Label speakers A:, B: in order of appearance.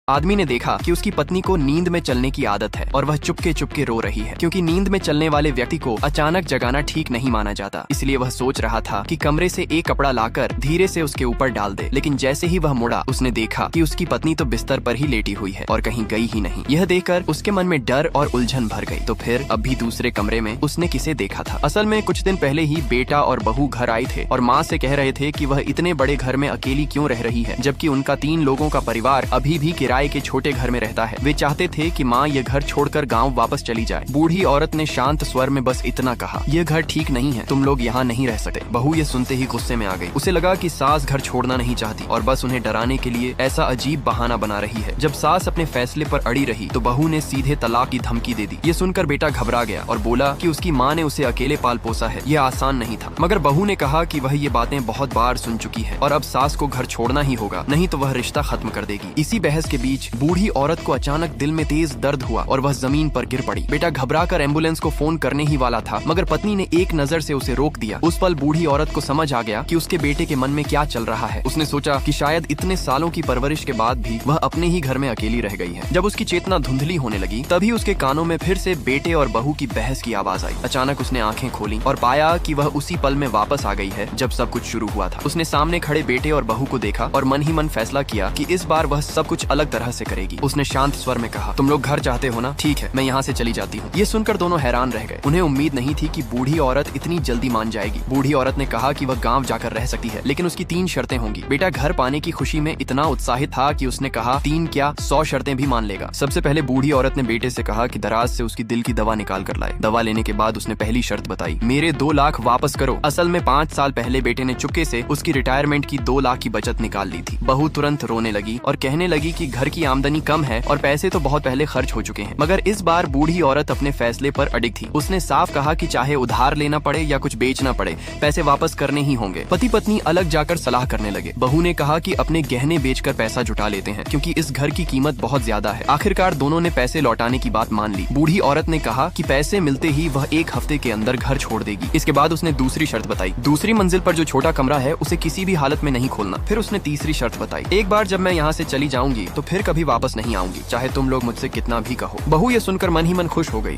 A: आदमी ने देखा कि उसकी पत्नी को नींद में चलने की आदत है और वह चुपके चुपके रो रही है, क्योंकि नींद में चलने वाले व्यक्ति को अचानक जगाना ठीक नहीं माना जाता। इसलिए वह सोच रहा था कि कमरे से एक कपड़ा लाकर धीरे से उसके ऊपर डाल दे, लेकिन जैसे ही वह मुड़ा उसने देखा कि उसकी पत्नी तो बिस्तर पर ही लेटी हुई है और कहीं गई ही नहीं। यह देखकर उसके मन में डर और उलझन भर गई। तो फिर अब भी दूसरे कमरे में उसने किसे देखा था? असल में कुछ दिन पहले ही बेटा और बहू घर आए थे और माँ से कह रहे थे कि वह इतने बड़े घर में अकेली क्यों रह रही है, जबकि उनका 3 लोगों का परिवार अभी भी किराए के छोटे घर में रहता है। वे चाहते थे कि माँ ये घर छोड़कर गांव वापस चली जाए। बूढ़ी औरत ने शांत स्वर में बस इतना कहा, ये घर ठीक नहीं है, तुम लोग यहाँ नहीं रह सकते। बहू ये सुनते ही गुस्से में आ गई। उसे लगा कि सास घर छोड़ना नहीं चाहती और बस उन्हें डराने के लिए ऐसा अजीब बहाना बना रही है। जब सास अपने फैसले पर अड़ी रही तो बहू ने सीधे तलाक की धमकी दे दी। ये सुनकर बेटा घबरा गया और बोला कि उसकी माँ ने उसे अकेले पाल पोसा है, ये आसान नहीं था। मगर बहू ने कहा कि वह ये बातें बहुत बार सुन चुकी है और अब सास को घर छोड़ना ही होगा, नहीं तो वह रिश्ता खत्म कर देगी। इसी बहस के बीच बूढ़ी औरत को अचानक दिल में तेज दर्द हुआ और वह जमीन पर गिर पड़ी। बेटा घबराकर एम्बुलेंस को फोन करने ही वाला था, मगर पत्नी ने एक नजर से उसे रोक दिया। उस पल बूढ़ी औरत को समझ आ गया कि उसके बेटे के मन में क्या चल रहा है। उसने सोचा कि शायद इतने सालों की परवरिश के बाद भी वह अपने ही घर में अकेली रह गई है। जब उसकी चेतना धुंधली होने लगी तभी उसके कानों में फिर से बेटे और बहू की बहस की आवाज आई। अचानक उसने आंखें खोली और पाया कि वह उसी पल में वापस आ गई है जब सब कुछ शुरू हुआ था। उसने सामने खड़े बेटे और बहू को देखा और मन ही मन फैसला किया कि इस बार वह सब कुछ अलग तरह से करेगी। उसने शांत स्वर में कहा, तुम लोग घर चाहते हो ना? ठीक है, मैं यहाँ से चली जाती हूँ। ये सुनकर दोनों हैरान रह गए। उन्हें उम्मीद नहीं थी कि बूढ़ी औरत इतनी जल्दी मान जाएगी। बूढ़ी औरत ने कहा कि वह गांव जाकर रह सकती है, लेकिन उसकी 3 शर्तें होंगी। बेटा घर पाने की खुशी में इतना उत्साहित था कि उसने कहा 3 क्या 100 शर्तें भी मान लेगा। सबसे पहले बूढ़ी औरत ने बेटे से कहा कि दराज से उसकी दिल की दवा निकाल कर लाए। दवा लेने के बाद उसने पहली शर्त बताई, मेरे 2 लाख वापस करो। असल में 5 साल पहले बेटे ने चुपके से उसकी रिटायरमेंट की 2 लाख की बचत निकाल ली थी। बहू तुरंत रोने लगी और कहने लगी कि घर की आमदनी कम है और पैसे तो बहुत पहले खर्च हो चुके हैं। मगर इस बार बूढ़ी औरत अपने फैसले पर अडिग थी। उसने साफ कहा कि चाहे उधार लेना पड़े या कुछ बेचना पड़े, पैसे वापस करने ही होंगे। पति पत्नी अलग जाकर सलाह करने लगे। बहू ने कहा कि अपने गहने बेचकर पैसा जुटा लेते हैं, क्योंकि इस घर की कीमत बहुत ज्यादा है। आखिरकार दोनों ने पैसे लौटाने की बात मान ली। बूढ़ी औरत ने कहा कि पैसे मिलते ही वह 1 हफ्ते के अंदर घर छोड़ देगी। इसके बाद उसने दूसरी शर्त बताई, दूसरी मंजिल पर जो छोटा कमरा है उसे किसी भी हालत में नहीं खोलना। फिर उसने तीसरी शर्त बताई, एक बार जब मैं यहाँ से चली जाऊंगी तो फिर कभी वापस नहीं आऊंगी, चाहे तुम लोग मुझसे कितना भी कहो। बहू ये सुनकर मन ही मन खुश हो गई।